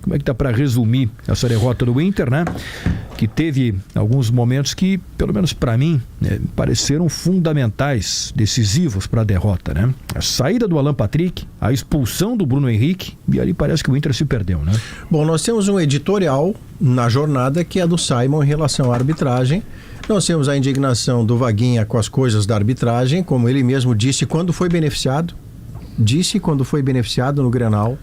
Como é que dá para resumir essa derrota do Inter, né? Que teve alguns momentos que, pelo menos para mim, pareceram fundamentais, decisivos para a derrota, né? A saída do Alan Patrick, a expulsão do Bruno Henrique, e ali parece que o Inter se perdeu, né? Bom, nós temos um editorial na jornada que é do Simon em relação à arbitragem. Nós temos a indignação do Vaguinha com as coisas da arbitragem, como ele mesmo disse quando foi beneficiado no Grenal,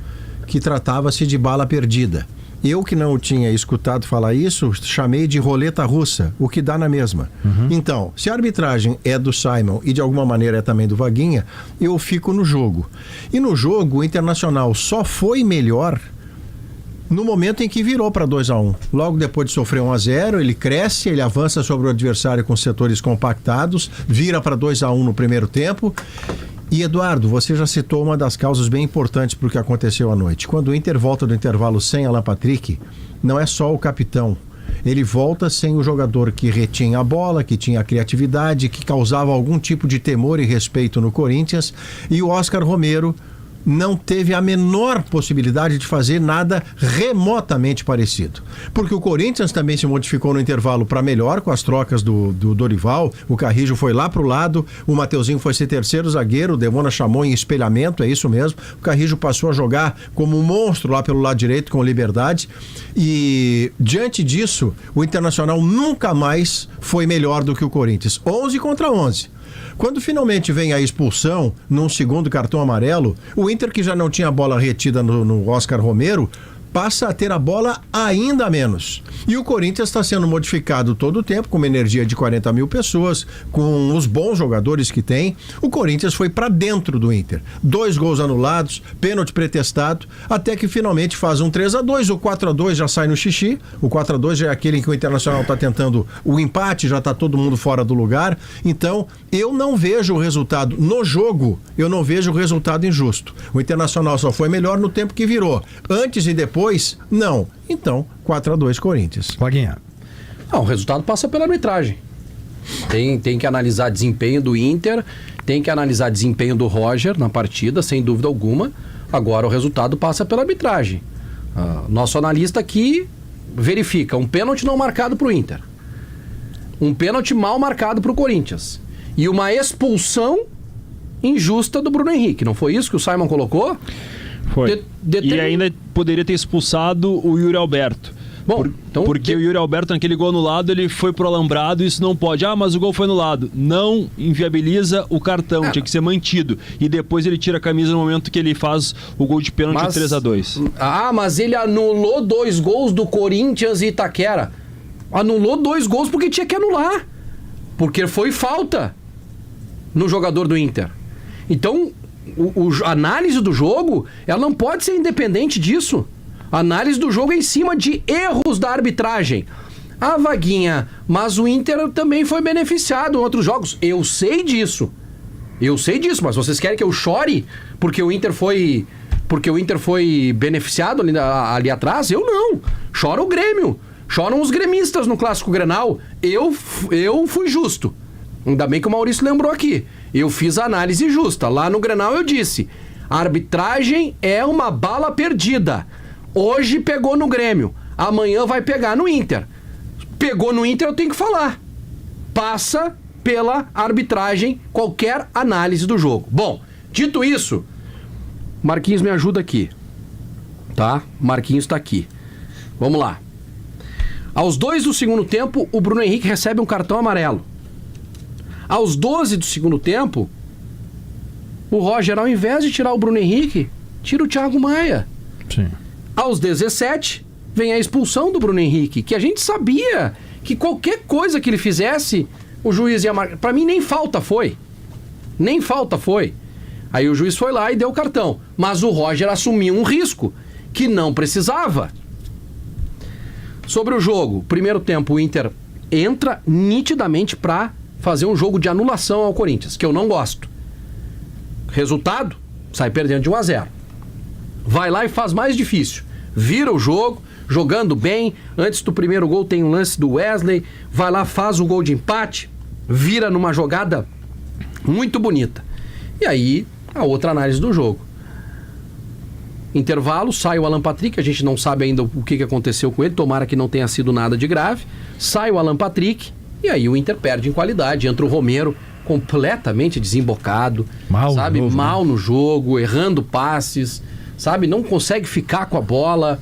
que tratava-se de bala perdida. Eu que não tinha escutado falar isso, chamei de roleta russa, o que dá na mesma. Então, se a arbitragem é do Simon e de alguma maneira é também do Vaguinha, eu fico no jogo. E no jogo, o Internacional só foi melhor no momento em que virou para 2-1. Logo depois de sofrer 1-0, ele cresce, ele avança sobre o adversário com setores compactados, vira para 2-1 no primeiro tempo. E Eduardo, você já citou uma das causas bem importantes para o que aconteceu à noite. Quando o Inter volta do intervalo sem Alan Patrick, não é só o capitão. Ele volta sem o jogador que retinha a bola, que tinha a criatividade, que causava algum tipo de temor e respeito no Corinthians. E o Oscar Romero não teve a menor possibilidade de fazer nada remotamente parecido. Porque o Corinthians também se modificou no intervalo para melhor com as trocas do Dorival. O Carrijo foi lá para o lado, o Mateuzinho foi ser terceiro zagueiro, o Demona chamou em espelhamento, é isso mesmo. O Carrijo passou a jogar como um monstro lá pelo lado direito com liberdade. E diante disso, o Internacional nunca mais foi melhor do que o Corinthians. 11 contra 11. Quando finalmente vem a expulsão, num segundo cartão amarelo, o Inter, que já não tinha a bola retida no Oscar Romero, passa a ter a bola ainda menos. E o Corinthians está sendo modificado todo o tempo, com uma energia de 40 mil pessoas, com os bons jogadores que tem. O Corinthians foi para dentro do Inter. 2 gols anulados, pênalti pretestado, até que finalmente faz um 3-2, o 4-2 já sai no xixi. O 4-2 já é aquele em que o Internacional está tentando o empate, já está todo mundo fora do lugar. Então, eu não vejo o resultado no jogo, eu não vejo o resultado injusto. O Internacional só foi melhor no tempo que virou. Antes e depois, não. Então, 4-2 Corinthians. Vaguinha. Não, o resultado passa pela arbitragem. Tem que analisar desempenho do Inter, tem que analisar desempenho do Roger na partida, sem dúvida alguma. Agora o resultado passa pela arbitragem. Nosso analista aqui verifica um pênalti não marcado para o Inter, um pênalti mal marcado para o Corinthians e uma expulsão injusta do Bruno Henrique. Não foi isso que o Simon colocou? Foi. E ainda poderia ter expulsado o Yuri Alberto. Bom, porque o Yuri Alberto, naquele gol anulado, ele foi pro alambrado e isso não pode. Mas o gol foi anulado. Não inviabiliza o cartão, tinha que ser mantido. E depois ele tira a camisa no momento que ele faz o gol de pênalti 3-2. Mas ele anulou 2 gols do Corinthians e Itaquera. Anulou 2 gols porque tinha que anular. Porque foi falta no jogador do Inter. Então, a análise do jogo, ela não pode ser independente disso. A análise do jogo é em cima de erros da arbitragem. Vaguinha, mas o Inter também foi beneficiado em outros jogos. Eu sei disso, mas vocês querem que eu chore porque o Inter foi beneficiado ali atrás? Eu não. Chora o Grêmio. Choram os gremistas no Clássico Grenal. Eu fui justo. Ainda bem que o Maurício lembrou aqui. Eu fiz a análise justa. Lá no Grenal eu disse: a arbitragem é uma bala perdida. Hoje pegou no Grêmio, amanhã vai pegar no Inter. Pegou no Inter, eu tenho que falar. Passa pela arbitragem qualquer análise do jogo. Bom, dito isso, Marquinhos me ajuda aqui. Tá? Marquinhos tá aqui. Vamos lá. Aos 2 do segundo tempo, o Bruno Henrique recebe um cartão amarelo. Aos 12 do segundo tempo, o Roger, ao invés de tirar o Bruno Henrique, tira o Thiago Maia. Sim. Aos 17, vem a expulsão do Bruno Henrique, que a gente sabia que qualquer coisa que ele fizesse, o juiz ia marcar. Pra mim, nem falta foi. Aí o juiz foi lá e deu o cartão. Mas o Roger assumiu um risco que não precisava. Sobre o jogo, primeiro tempo, o Inter entra nitidamente pra fazer um jogo de anulação ao Corinthians, que eu não gosto. Resultado, sai perdendo de 1-0. Vai lá e faz mais difícil. Vira o jogo, jogando bem. Antes do primeiro gol tem um lance do Wesley. Vai lá, faz o gol de empate. Vira numa jogada muito bonita. E aí, a outra análise do jogo. Intervalo, sai o Alan Patrick, a gente não sabe ainda o que aconteceu com ele, tomara que não tenha sido nada de grave. Sai o Alan Patrick e aí o Inter perde em qualidade. Entra o Romero completamente desembocado, mal no jogo, errando passes, sabe? Não consegue ficar com a bola.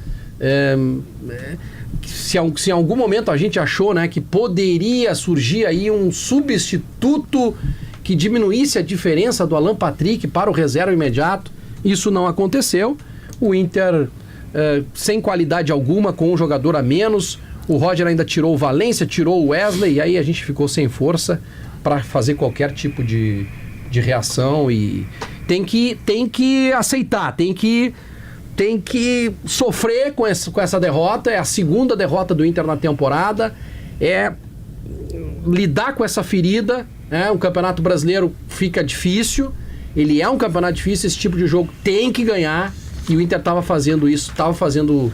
Se em algum momento a gente achou, né, que poderia surgir aí um substituto que diminuísse a diferença do Alan Patrick para o reserva imediato, isso não aconteceu. O Inter sem qualidade alguma, com um jogador a menos. O Roger ainda tirou o Valência, tirou o Wesley, e aí a gente ficou sem força para fazer qualquer tipo de reação. E tem que aceitar, tem que sofrer com essa derrota. É a segunda derrota do Inter na temporada, lidar com essa ferida, né? O Campeonato Brasileiro fica difícil, ele é um campeonato difícil, esse tipo de jogo tem que ganhar, e o Inter estava fazendo isso, estava fazendo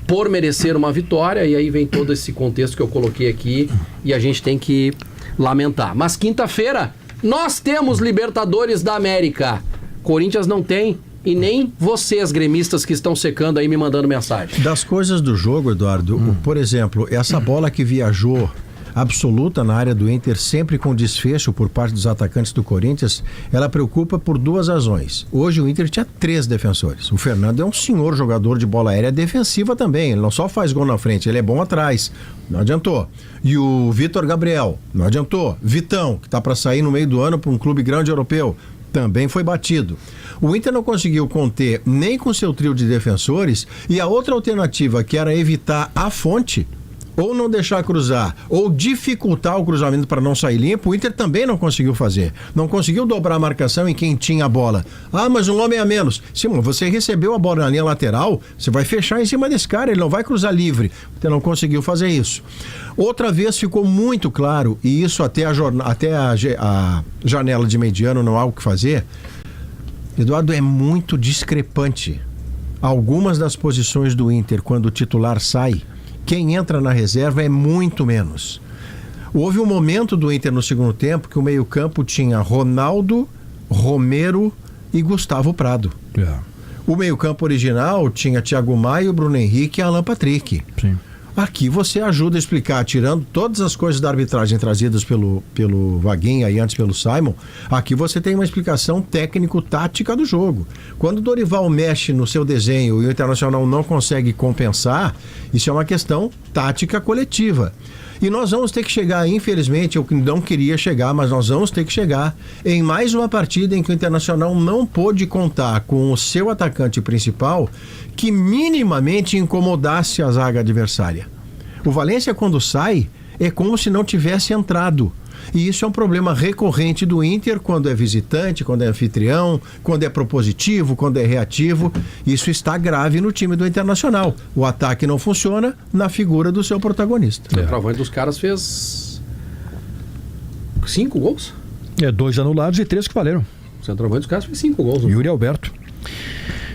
por merecer uma vitória, e aí vem todo esse contexto que eu coloquei aqui, e a gente tem que lamentar. Mas quinta-feira nós temos Libertadores da América, Corinthians não tem, e nem vocês, gremistas, que estão secando aí, me mandando mensagem. Das coisas do jogo, Eduardo, por exemplo, essa bola que viajou absoluta na área do Inter, sempre com desfecho por parte dos atacantes do Corinthians, ela preocupa por duas razões. Hoje o Inter tinha 3 defensores. O Fernando é um senhor jogador de bola aérea defensiva também, ele não só faz gol na frente, ele é bom atrás, não adiantou. E o Vitor Gabriel, não adiantou. Vitão, que está para sair no meio do ano para um clube grande europeu, também foi batido. O Inter não conseguiu conter nem com seu trio de defensores, e a outra alternativa, que era evitar a fonte, ou não deixar cruzar, ou dificultar o cruzamento para não sair limpo, o Inter também não conseguiu fazer. Não conseguiu dobrar a marcação em quem tinha a bola. Ah, mas um homem a menos. Simão, você recebeu a bola na linha lateral, você vai fechar em cima desse cara, ele não vai cruzar livre. O Inter não conseguiu fazer isso. Outra vez ficou muito claro, e isso até a janela de mediano não há o que fazer, Eduardo, é muito discrepante. Algumas das posições do Inter, quando o titular sai, quem entra na reserva é muito menos. Houve um momento do Inter no segundo tempo que o meio-campo tinha Ronaldo, Romero e Gustavo Prado. O meio-campo original tinha Thiago Maia, Bruno Henrique e Alan Patrick. Sim. Aqui você ajuda a explicar, tirando todas as coisas da arbitragem trazidas pelo Vaguinha e antes pelo Simon, aqui você tem uma explicação técnico-tática do jogo. Quando o Dorival mexe no seu desenho e o Internacional não consegue compensar, isso é uma questão tática coletiva. E nós vamos ter que chegar, infelizmente, eu não queria chegar, mas nós vamos ter que chegar em mais uma partida em que o Internacional não pôde contar com o seu atacante principal que minimamente incomodasse a zaga adversária. O Valência, quando sai, é como se não tivesse entrado. E isso é um problema recorrente do Inter quando é visitante, quando é anfitrião, quando é propositivo, quando é reativo. Isso está grave no time do Internacional. O ataque não funciona na figura do seu protagonista. O centroavante dos caras fez 5 gols? 2 anulados e 3 que valeram. O centroavante dos caras fez 5 gols. Yuri Alberto.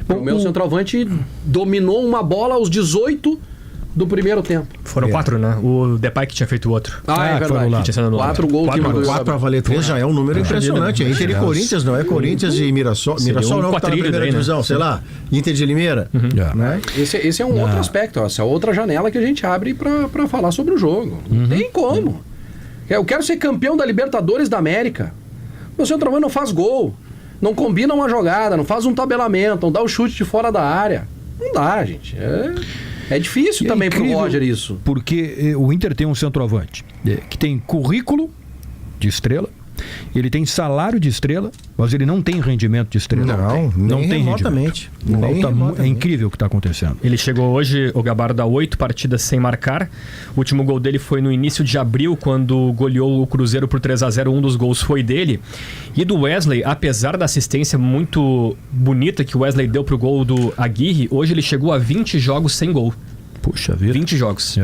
O meu centroavante dominou uma bola aos 18 do primeiro tempo. Foram 4, né? O Depay que tinha feito o outro. É verdade. 4 gols. 4 a valer 3 já é um número impressionante. Inter e Corinthians, não é Corinthians e Mirassol. Mirassol não, que tá na primeira divisão, sei lá. Inter de Limeira. Né? Esse é um outro aspecto. Essa é outra janela que a gente abre pra falar sobre o jogo. Não tem como. Eu quero ser campeão da Libertadores da América. O centroavante não faz gol. Não combina uma jogada, não faz um tabelamento, não dá o chute de fora da área. Não dá, gente. É difícil também pro Roger isso. Porque o Inter tem um centroavante que tem currículo de estrela, ele tem salário de estrela, mas ele não tem rendimento de estrela. Não tem remotamente. É incrível o que está acontecendo. Ele chegou hoje, o Gabardo, a 8 partidas sem marcar. O último gol dele foi no início de abril, quando goleou o Cruzeiro por 3-0. Um dos gols foi dele. E do Wesley, apesar da assistência muito bonita que o Wesley deu pro gol do Aguirre, hoje ele chegou a 20 jogos sem gol. Puxa vida. 20 jogos.